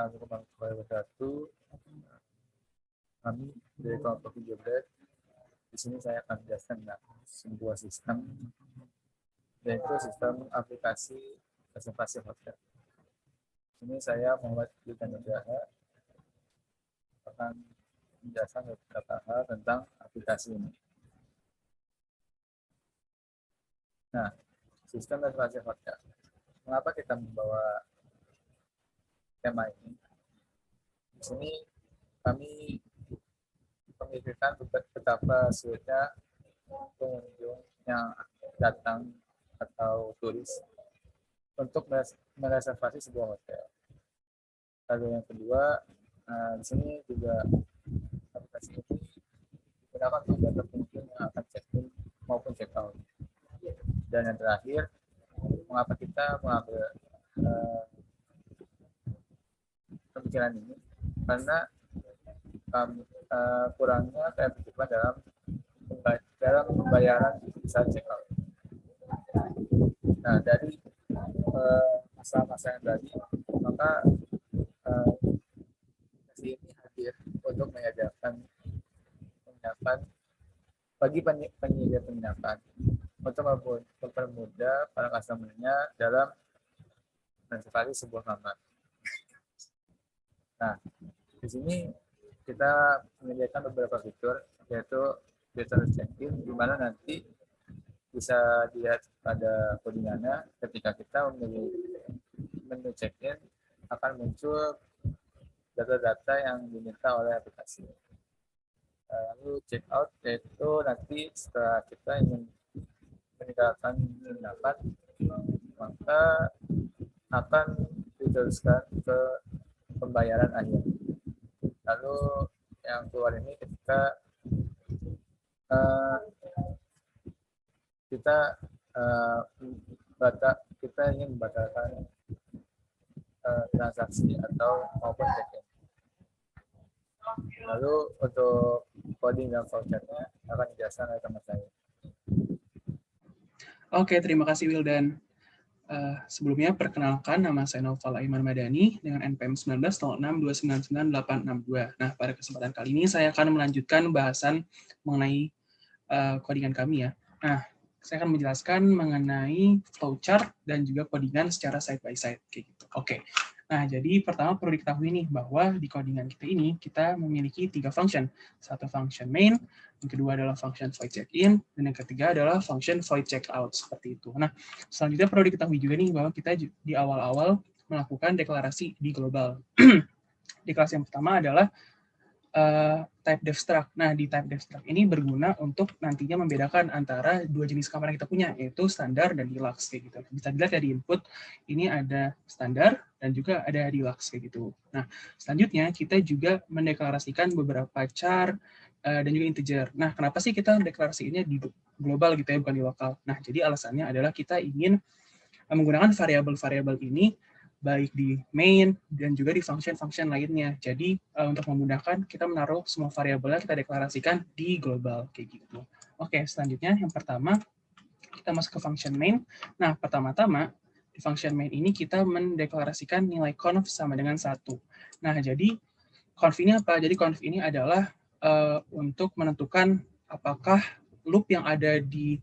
Assalamualaikum warahmatullahi wabarakatuh. Kami dari kelompok 13. Di sini saya akan menjelaskan tentang sebuah sistem, yaitu sistem aplikasi reservasi hotel. Ini saya Muhammad Yudan Nugraha akan menjelaskan beberapa hal tentang aplikasi ini. Nah, sistem reservasi hotel. Mengapa kita membawa tema ini? Di sini kami memikirkan betapa sulitnya pengunjung yang datang atau turis untuk mereservasi sebuah hotel. Lalu yang kedua, di sini juga aplikasi ini digunakan untuk data pengunjung yang akan check-in maupun check-out. Dan yang terakhir, mengapa kita mengambil pemikiran ini? Karena kurangnya keefektifan dalam pembayaran saat check-out. Nah, dari masa-masa yang tadi, maka aplikasi ini hadir untuk menyediakan penginapan bagi penyedia penginapan untuk mempermudah para customer-nya dalam mereservasi sebuah kamar. Nah, di sini kita menyediakan beberapa fitur, yaitu fitur check-in, di mana nanti bisa dilihat pada codingannya ketika kita memilih menu check-in akan muncul data-data yang diminta oleh aplikasi. Lalu check-out, yaitu nanti setelah kita ingin meninggalkan penginapan, maka akan diteruskan ke pembayaran akhir. Lalu yang keluar ini ketika kita ingin membatalkan transaksi atau maupun check-in. Lalu untuk coding dan vouchernya akan dijelaskan oleh teman saya. Oke, terima kasih Wildan. Sebelumnya perkenalkan, nama saya Naufal Aiman Madani dengan NPM 1906299862. Nah, pada kesempatan kali ini saya akan melanjutkan bahasan mengenai codingan kami ya. Nah, saya akan menjelaskan mengenai flowchart dan juga codingan secara side by side kayak gitu. Oke. Nah, jadi pertama perlu diketahui nih bahwa di codingan kita ini kita memiliki 3 function. Satu function main, yang kedua adalah function void check-in, dan yang ketiga adalah function void check-out seperti itu. Nah, selanjutnya perlu diketahui juga nih bahwa kita di awal-awal melakukan deklarasi di global. Deklarasi yang pertama adalah type def struct. Nah, di type def struct ini berguna untuk nantinya membedakan antara dua jenis kamar yang kita punya, yaitu standar dan deluxe kayak gitu. Bisa dilihat ya di input, ini ada standar dan juga ada deluxe kayak gitu. Nah, selanjutnya kita juga mendeklarasikan beberapa char dan juga integer. Nah, kenapa sih kita deklarasinya di global gitu ya, bukan di lokal? Nah, jadi alasannya adalah kita ingin menggunakan variabel-variabel ini baik di main dan juga di function-function lainnya. Jadi untuk memudahkan kita menaruh semua variabelnya kita deklarasikan di global kayak gitu. Oke, selanjutnya yang pertama kita masuk ke function main. Nah, pertama-tama di function main ini kita mendeklarasikan nilai conv sama dengan 1. Nah, jadi conv ini apa? Jadi conv ini adalah untuk menentukan apakah loop yang ada di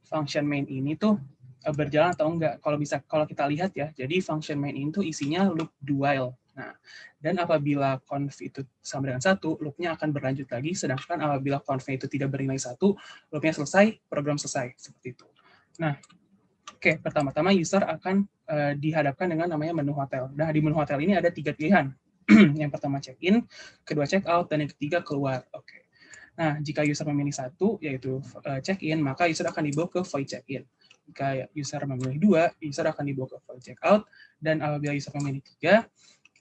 function main ini tuh berjalan atau enggak. Kalau kita lihat ya, jadi function main itu isinya loop do while. Nah, dan apabila conv itu sama dengan 1, loopnya akan berlanjut lagi, sedangkan apabila conv-nya itu tidak bernilai 1, loopnya selesai, program selesai, seperti itu. Nah, oke, pertama-tama user akan dihadapkan dengan namanya menu hotel. Nah, di menu hotel ini ada 3 pilihan. Yang pertama check-in, kedua check-out, dan yang ketiga keluar. Oke. Nah, jika user memilih 1, yaitu check-in, maka user akan dibawa ke void check-in. Jika user memilih 2, user akan dibawa ke void check-out, dan apabila user memilih 3,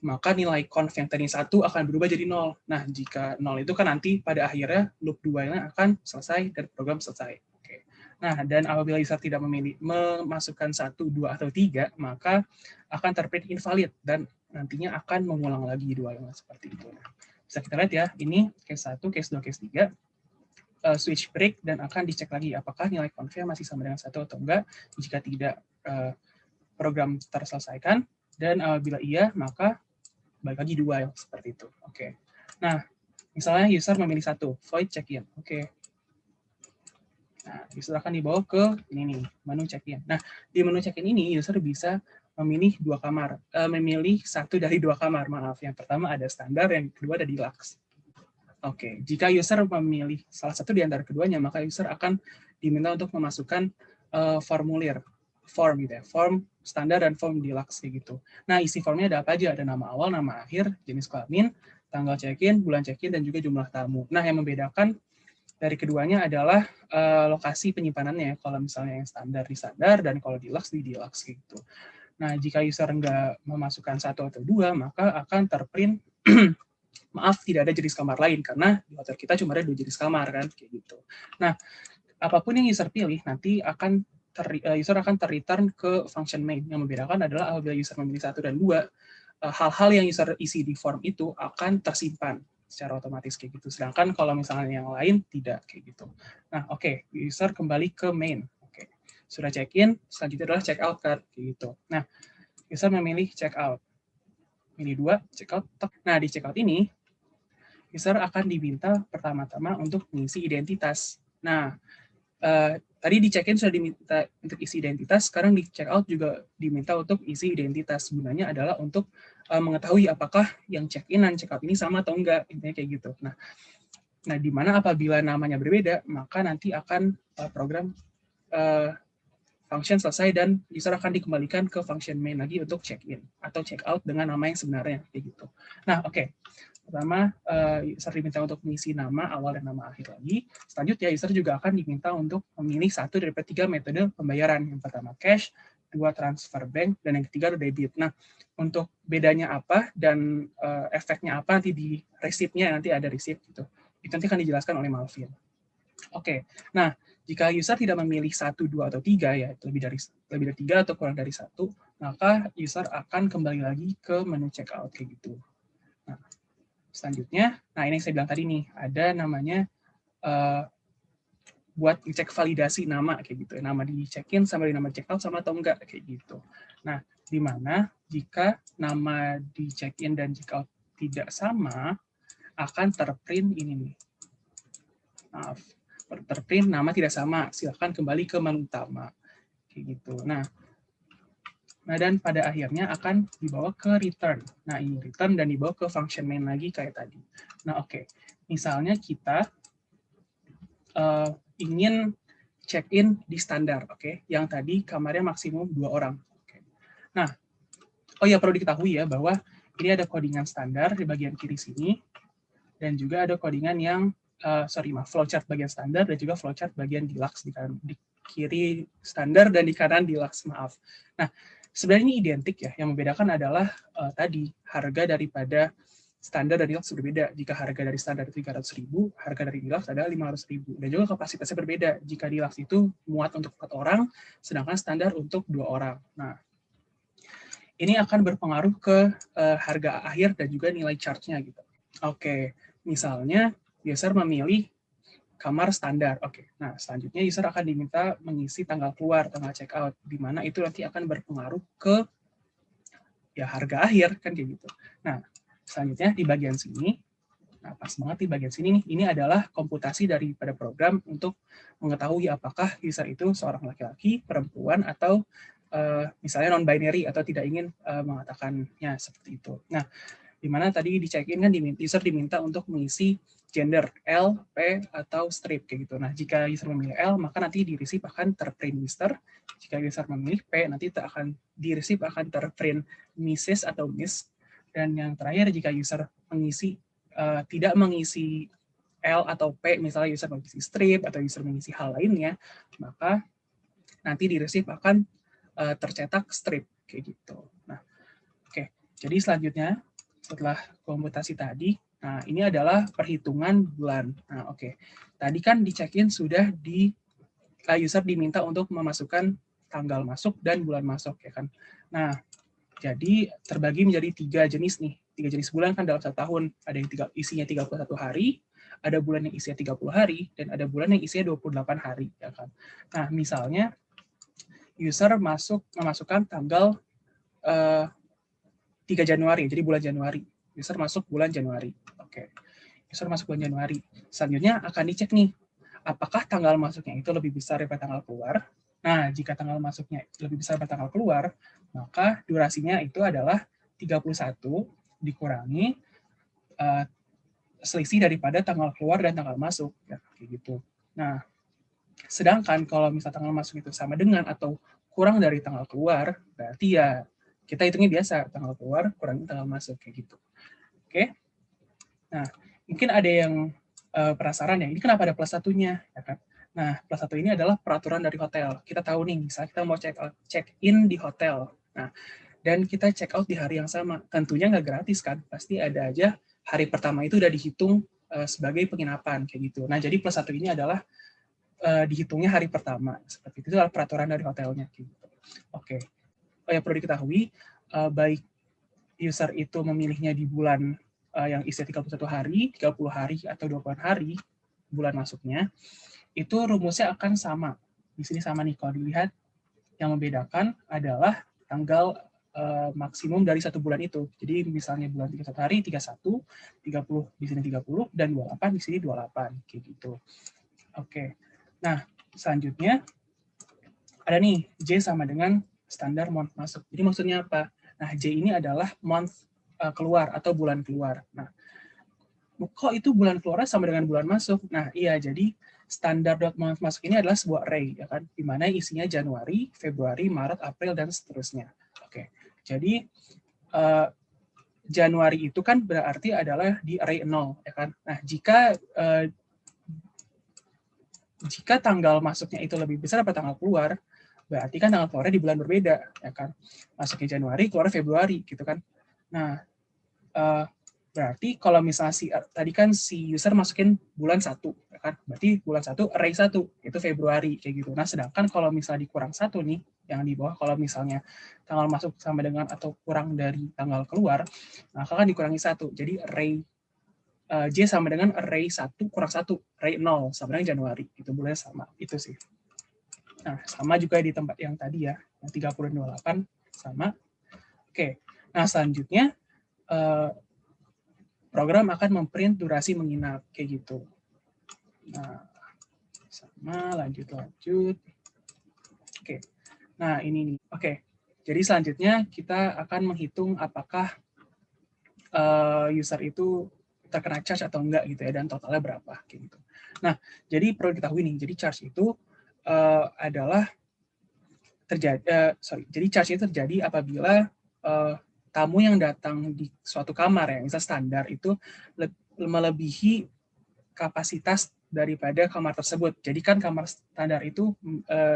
maka nilai conv yang tadi 1 akan berubah jadi 0. Nah, jika 0 itu kan nanti pada akhirnya loop 2-nya akan selesai dan program selesai. Oke. Nah, dan apabila user tidak memasukkan 1, 2, atau 3, maka akan terprint invalid dan nantinya akan mengulang lagi 2 seperti itu. Nah, bisa kita lihat ya, ini case 1, case 2, case 3. Switch break dan akan dicek lagi apakah nilai conv masih sama dengan 1 atau enggak. Jika tidak, program terselesaikan, dan apabila iya, maka balik lagi 2 seperti itu. Oke. Nah, misalnya user memilih 1, void check-in. Oke. Nah, user akan dibawa ke ini nih, menu check-in. Nah, di menu check-in ini user bisa memilih 2 kamar, memilih 1 dari 2 kamar, maaf. Yang pertama ada standar, yang kedua ada deluxe. Oke, jika user memilih salah satu di antara keduanya, maka user akan diminta untuk memasukkan formulir, form gitu ya, form standar dan form deluxe kayak gitu. Nah, isi formnya ada apa aja? Ada nama awal, nama akhir, jenis kelamin, tanggal check-in, bulan check-in, dan juga jumlah tamu. Nah, yang membedakan dari keduanya adalah lokasi penyimpanannya. Kalau misalnya yang standar di standar, dan kalau deluxe di deluxe gitu. Nah, jika user nggak memasukkan 1 atau 2, maka akan terprint maaf, tidak ada jenis kamar lain, karena di hotel kita cuma ada 2 jenis kamar kan, kayak gitu. Nah, apapun yang user pilih, nanti akan user akan ter-return ke function main. Yang membedakan adalah apabila user memilih 1 dan 2, hal-hal yang user isi di form itu akan tersimpan secara otomatis kayak gitu. Sedangkan kalau misalnya yang lain tidak kayak gitu. Nah, oke, user kembali ke main. Oke. Sudah check-in, selanjutnya adalah check-out card kayak gitu. Nah, user memilih check-out. Ini 2, check-out. Nah, di check-out ini user akan diminta pertama-tama untuk mengisi identitas. Nah, tadi di check-in sudah diminta untuk isi identitas, sekarang di check-out juga diminta untuk isi identitas. Gunanya adalah untuk mengetahui apakah yang check-in dan check-out ini sama atau enggak, intinya kayak gitu. Nah, di mana apabila namanya berbeda, maka nanti akan program function selesai dan user akan dikembalikan ke function main lagi untuk check-in atau check-out dengan nama yang sebenarnya, kayak gitu. Nah, oke. Pertama, user diminta untuk mengisi nama awal dan nama akhir lagi. Selanjutnya, user juga akan diminta untuk memilih 1 dari 3 metode pembayaran. Yang pertama cash, 2 transfer bank, dan yang ketiga debit. Nah, untuk bedanya apa dan efeknya apa nanti di resipnya, nanti ada resip gitu. Itu nanti akan dijelaskan oleh Malvin. Oke, nah jika user tidak memilih 1, 2, atau 3, ya lebih dari 3 atau kurang dari 1, maka user akan kembali lagi ke menu checkout kayak gitu. Nah, selanjutnya, nah ini yang saya bilang tadi nih, ada namanya buat ngecek validasi nama kayak gitu. Nama di check-in sama di nama check-out sama atau enggak kayak gitu. Nah, di mana jika nama di check-in dan check-out tidak sama, akan terprint ini nih. Maaf, terprint nama tidak sama. Silakan kembali ke menu utama kayak gitu. Nah, dan pada akhirnya akan dibawa ke return. Nah, ini return dan dibawa ke function main lagi kayak tadi. Nah, oke. Misalnya kita ingin check-in di standar, oke? Yang tadi kamarnya maksimum 2 orang. Oke. Nah, oh ya perlu diketahui ya bahwa ini ada codingan standar di bagian kiri sini, dan juga ada codingan yang, flowchart bagian standar dan juga flowchart bagian deluxe di kiri standar dan di kanan deluxe, maaf. Nah, sebenarnya ini identik ya, yang membedakan adalah tadi harga daripada standar dan deluxe berbeda. Jika harga dari standar itu 300.000, harga dari deluxe adalah 500.000. Dan juga kapasitasnya berbeda. Jika deluxe itu muat untuk 4 orang, sedangkan standar untuk 2 orang. Nah, ini akan berpengaruh ke harga akhir dan juga nilai charge-nya gitu. Oke, misalnya user memilih kamar standar. Oke, nah selanjutnya user akan diminta mengisi tanggal keluar, tanggal check out, di mana itu nanti akan berpengaruh ke ya harga akhir kan kayak gitu. Nah, selanjutnya di bagian sini, nah pas banget di bagian sini nih, ini adalah komputasi daripada program untuk mengetahui apakah user itu seorang laki-laki, perempuan, atau misalnya non-binary atau tidak ingin mengatakannya seperti itu. Nah, di mana tadi di check-in kan user diminta untuk mengisi gender L, P, atau strip kayak gitu. Nah, jika user memilih L, maka nanti di receive akan terprint Mr. Jika user memilih P, nanti akan di receive akan terprint Mrs. atau Miss. Dan yang terakhir, jika user mengisi tidak mengisi L atau P, misalnya user mengisi strip atau user mengisi hal lainnya, maka nanti di receive akan tercetak strip kayak gitu. Nah, oke. Jadi selanjutnya setelah komputasi tadi, nah ini adalah perhitungan bulan. Nah, oke. Tadi kan di check-in sudah user diminta untuk memasukkan tanggal masuk dan bulan masuk ya kan. Nah, jadi terbagi menjadi 3 jenis nih. 3 jenis bulan kan dalam 1 tahun. Ada yang isinya 31 hari, ada bulan yang isinya 30 hari, dan ada bulan yang isinya 28 hari. Ya kan? Nah, misalnya user memasukkan tanggal 3 Januari, jadi bulan Januari. User masuk bulan Januari. Oke. User masuk bulan Januari. Selanjutnya akan dicek nih, apakah tanggal masuknya itu lebih besar daripada tanggal keluar. Nah, jika tanggal masuknya lebih besar daripada tanggal keluar, maka durasinya itu adalah 31 dikurangi selisih daripada tanggal keluar dan tanggal masuk, ya, kayak gitu. Nah, sedangkan kalau misal tanggal masuk itu sama dengan atau kurang dari tanggal keluar, berarti ya kita hitungnya biasa, tanggal keluar kurangi tanggal masuk, kayak gitu. Oke? Nah, mungkin ada yang penasaran ya, ini kenapa ada plus satunya, ya kan? Nah, plus satu ini adalah peraturan dari hotel. Kita tahu nih, misalnya kita mau check in di hotel. Nah, dan kita check out di hari yang sama. Tentunya nggak gratis kan, pasti ada aja hari pertama itu udah dihitung sebagai penginapan kayak gitu. Nah, jadi plus satu ini adalah dihitungnya hari pertama. Seperti itu adalah peraturan dari hotelnya. Gitu. Oke. Oh ya, perlu diketahui, baik user itu memilihnya di bulan yang isi 31 hari, 30 hari, atau 20 hari bulan masuknya, itu rumusnya akan sama. Di sini sama nih, kalau dilihat yang membedakan adalah tanggal maksimum dari satu bulan itu. Jadi misalnya bulan 31 hari, 31, 30 di sini 30, dan 28 di sini 28, kayak gitu. Oke. Nah, selanjutnya ada nih, J sama dengan standar month masuk. Jadi maksudnya apa? Nah, J ini adalah month keluar atau bulan keluar. Nah, kok itu bulan keluar sama dengan bulan masuk? Nah, iya, jadi standar month masuk ini adalah sebuah array, ya kan? Di mana isinya Januari, Februari, Maret, April, dan seterusnya. Oke, jadi Januari itu kan berarti adalah di array 0, ya kan? Nah, jika tanggal masuknya itu lebih besar daripada tanggal keluar, berarti kan tanggal keluarnya di bulan berbeda, ya kan? Masuknya Januari, keluar Februari, gitu kan? Nah, berarti kalau misalnya tadi kan si user masukin bulan 1, ya kan? Berarti bulan 1, array 1, itu Februari, kayak gitu. Nah, sedangkan kalau misalnya dikurang 1 nih, yang di bawah, kalau misalnya tanggal masuk sama dengan atau kurang dari tanggal keluar, maka kan dikurangi 1. Jadi array J sama dengan array 1 kurang 1, array 0 sama dengan Januari. Itu boleh sama, itu sih. Nah, sama juga di tempat yang tadi ya, yang 30 dan 28 sama. Oke, nah selanjutnya program akan memprint durasi menginap, kayak gitu. Nah, sama, lanjut. Oke, nah ini nih. Oke, jadi selanjutnya kita akan menghitung apakah user itu terkena charge atau enggak gitu ya, dan totalnya berapa gitu. Nah, jadi perlu diketahui nih, jadi charge itu adalah terjadi, jadi charge itu terjadi apabila tamu yang datang di suatu kamar ya, misal standar itu melebihi kapasitas daripada kamar tersebut. Jadi kan kamar standar itu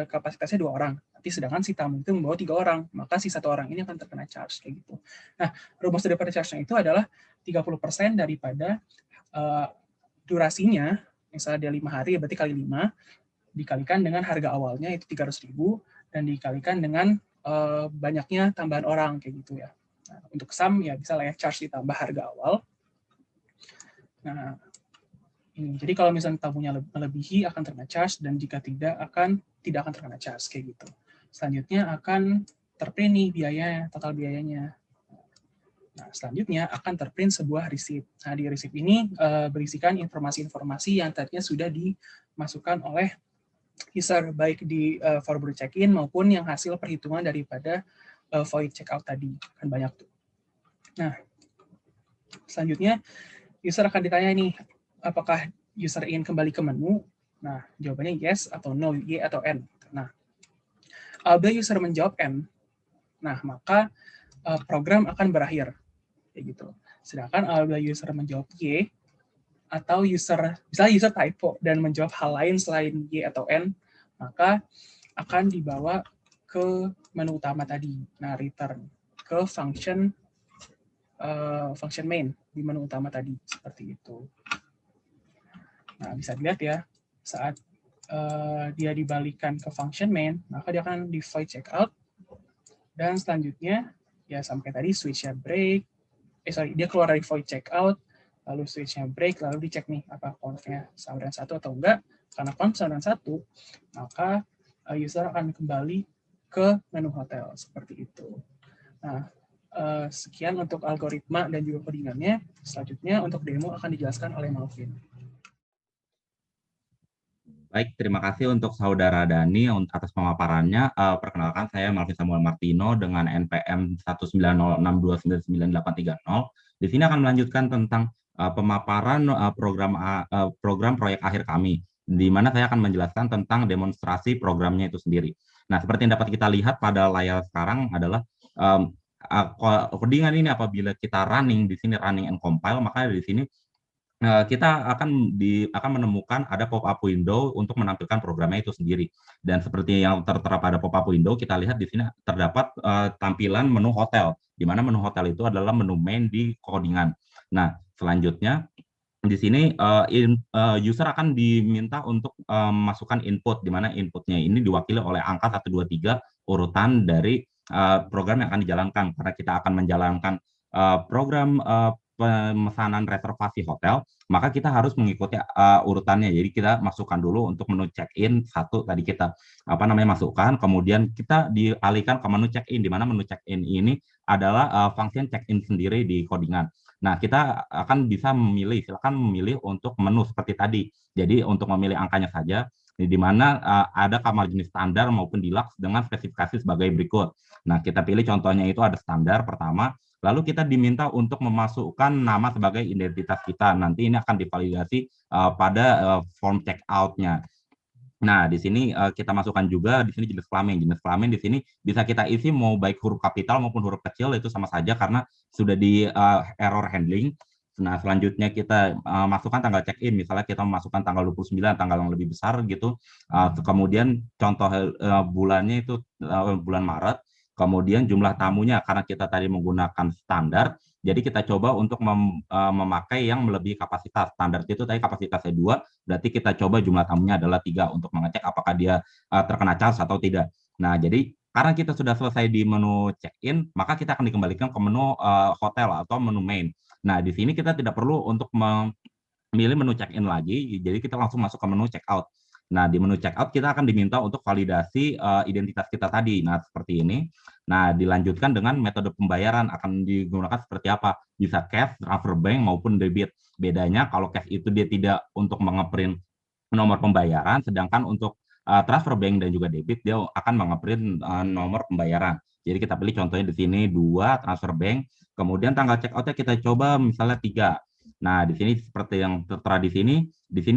kapasitasnya 2 orang, tapi sedangkan si tamu itu membawa 3 orang, maka si 1 orang ini akan terkena charge kayak gitu. Nah, rumus daripada charge-nya itu adalah 30% daripada durasinya, misalnya dia 5 hari, berarti kali 5, dikalikan dengan harga awalnya itu 300.000, dan dikalikan dengan banyaknya tambahan orang, kayak gitu ya. Nah, untuk sum ya bisa lah ya, charge ditambah harga awal. Nah, ini. Jadi kalau misalnya tamunya melebihi akan terkena charge, dan jika tidak akan terkena charge, kayak gitu. Selanjutnya akan terprint nih biayanya, total biayanya. Nah, selanjutnya akan terprint sebuah receipt. Nah, di receipt ini berisikan informasi-informasi yang tadinya sudah dimasukkan oleh user, baik di formulir check-in maupun yang hasil perhitungan daripada void checkout tadi. Kan banyak tuh. Nah, selanjutnya user akan ditanya nih, apakah user ingin kembali ke menu? Nah, jawabannya yes atau no, Y atau N. Nah, apabila user menjawab N, nah maka program akan berakhir. Kayak gitu. Sedangkan apabila user menjawab Y, atau misalnya user typo dan menjawab hal lain selain Y atau N, maka akan dibawa ke menu utama tadi. Nah, return ke function main di menu utama tadi, seperti itu. Nah, bisa dilihat ya, saat dia dibalikan ke function main, maka dia akan di void checkout, dan selanjutnya ya sampai tadi switch-nya break, dia keluar dari void checkout, lalu switch-nya break, lalu dicek nih apa conf-nya sama dengan 1 atau enggak. Karena conf sama dengan 1, maka user akan kembali ke menu hotel, seperti itu. Nah, Sekian untuk algoritma dan juga codingannya. Selanjutnya untuk demo akan dijelaskan oleh Malvin. Baik, terima kasih untuk Saudara Dani atas pemaparannya. Perkenalkan, saya Malvin Samuel Martino dengan NPM 19062999830. Di sini akan melanjutkan tentang pemaparan program proyek akhir kami, di mana saya akan menjelaskan tentang demonstrasi programnya itu sendiri. Nah, seperti yang dapat kita lihat pada layar sekarang adalah codingan ini apabila kita running di sini running and compile, maka di sini kita akan menemukan ada pop-up window untuk menampilkan programnya itu sendiri. Dan seperti yang tertera pada pop-up window, kita lihat di sini terdapat tampilan menu hotel, di mana menu hotel itu adalah menu main di codingan. Nah, selanjutnya di sini user akan diminta untuk masukkan input, di mana inputnya ini diwakili oleh angka 123 urutan dari program yang akan dijalankan, karena kita akan menjalankan program pemesanan reservasi hotel, maka kita harus mengikuti urutannya. Jadi kita masukkan dulu untuk menu check-in satu tadi kita masukkan, kemudian kita dialihkan ke menu check-in, di mana menu check-in ini adalah function check-in sendiri di codingan. Nah, kita akan bisa memilih, silakan memilih untuk menu seperti tadi. Jadi untuk memilih angkanya saja, di mana ada kamar jenis standar maupun deluxe dengan spesifikasi sebagai berikut. Nah, kita pilih contohnya itu ada standar pertama, lalu kita diminta untuk memasukkan nama sebagai identitas kita. Nanti ini akan divalidasi pada form check-out-nya. Nah, di sini kita masukkan juga di sini jenis kelamin. Jenis kelamin di sini bisa kita isi mau baik huruf kapital maupun huruf kecil, itu sama saja karena sudah di error handling. Nah, selanjutnya kita masukkan tanggal check-in. Misalnya kita memasukkan tanggal 29, tanggal yang lebih besar gitu. Kemudian contoh bulannya itu bulan Maret. Kemudian jumlah tamunya karena kita tadi menggunakan standar, jadi kita coba untuk memakai yang melebihi kapasitas. Standar itu tadi kapasitasnya 2, berarti kita coba jumlah tamunya adalah 3 untuk mengecek apakah dia terkena charge atau tidak. Nah, jadi karena kita sudah selesai di menu check-in, maka kita akan dikembalikan ke menu hotel atau menu main. Nah, di sini kita tidak perlu untuk memilih menu check-in lagi, jadi kita langsung masuk ke menu check-out. Nah, di menu checkout kita akan diminta untuk validasi identitas kita tadi. Nah, seperti ini. Nah, dilanjutkan dengan metode pembayaran akan digunakan seperti apa? Bisa cash, transfer bank, maupun debit. Bedanya kalau cash itu dia tidak untuk mengeprint nomor pembayaran, sedangkan untuk transfer bank dan juga debit dia akan mengeprint nomor pembayaran. Jadi kita pilih contohnya di sini 2 transfer bank, kemudian tanggal checkout-nya kita coba misalnya 3. Nah, di sini seperti yang tertera di sini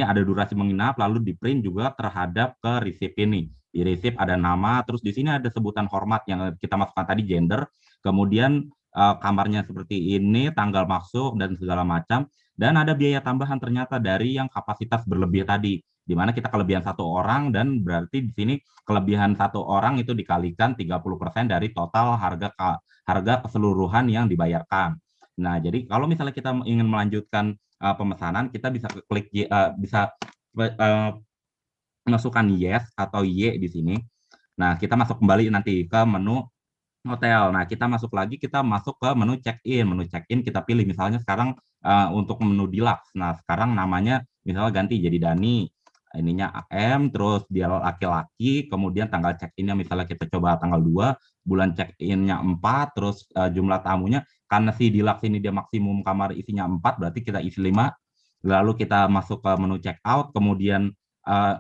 ada durasi menginap, lalu di print juga terhadap ke receipt ini. Di receipt ada nama, terus di sini ada sebutan hormat yang kita masukkan tadi gender, kemudian kamarnya seperti ini, tanggal masuk dan segala macam, dan ada biaya tambahan ternyata dari yang kapasitas berlebih tadi, di mana kita kelebihan 1 orang dan berarti di sini kelebihan 1 orang itu dikalikan 30% dari total harga keseluruhan yang dibayarkan. Nah, jadi kalau misalnya kita ingin melanjutkan pemesanan, kita bisa klik bisa masukkan yes atau y di sini. Nah, kita masuk kembali nanti ke menu hotel. Nah, kita masuk lagi, kita masuk ke menu check-in. Menu check-in kita pilih misalnya sekarang untuk menu deluxe. Nah, sekarang namanya misalnya ganti jadi Dani. Ininya AM, terus dia laki-laki, kemudian tanggal check-innya misalnya kita coba tanggal 2, bulan check-innya 4, terus jumlah tamunya, karena si deluxe ini dia maksimum kamar isinya 4, berarti kita isi 5, lalu kita masuk ke menu check-out, kemudian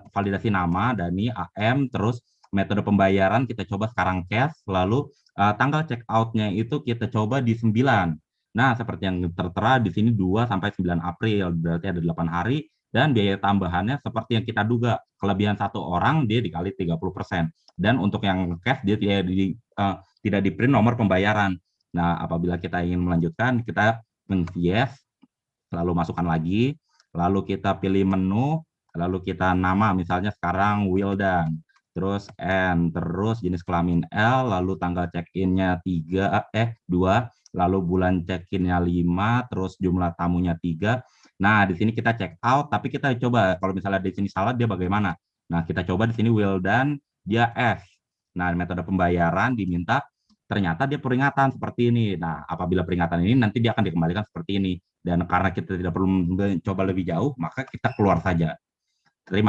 validasi nama, Dani, AM, terus metode pembayaran kita coba sekarang cash, lalu tanggal check-out-nya itu kita coba di 9. Nah, seperti yang tertera di sini 2 sampai 9 April, berarti ada 8 hari, dan biaya tambahannya seperti yang kita duga, kelebihan 1 orang dia dikali 30%. Dan untuk yang cash dia tidak di print nomor pembayaran. Nah, apabila kita ingin melanjutkan, kita yes, lalu masukkan lagi, lalu kita pilih menu, lalu kita nama, misalnya sekarang Wildan, terus N, terus jenis kelamin L, lalu tanggal check-in-nya 2, lalu bulan check-in-nya 5, terus jumlah tamunya 3. Nah, di sini kita check out, tapi kita coba kalau misalnya di sini salah dia bagaimana. Nah, kita coba di sini Wildan, dia F. Nah, metode pembayaran diminta ternyata dia peringatan seperti ini. Nah, apabila peringatan ini nanti dia akan dikembalikan seperti ini. Dan karena kita tidak perlu mencoba lebih jauh, maka kita keluar saja.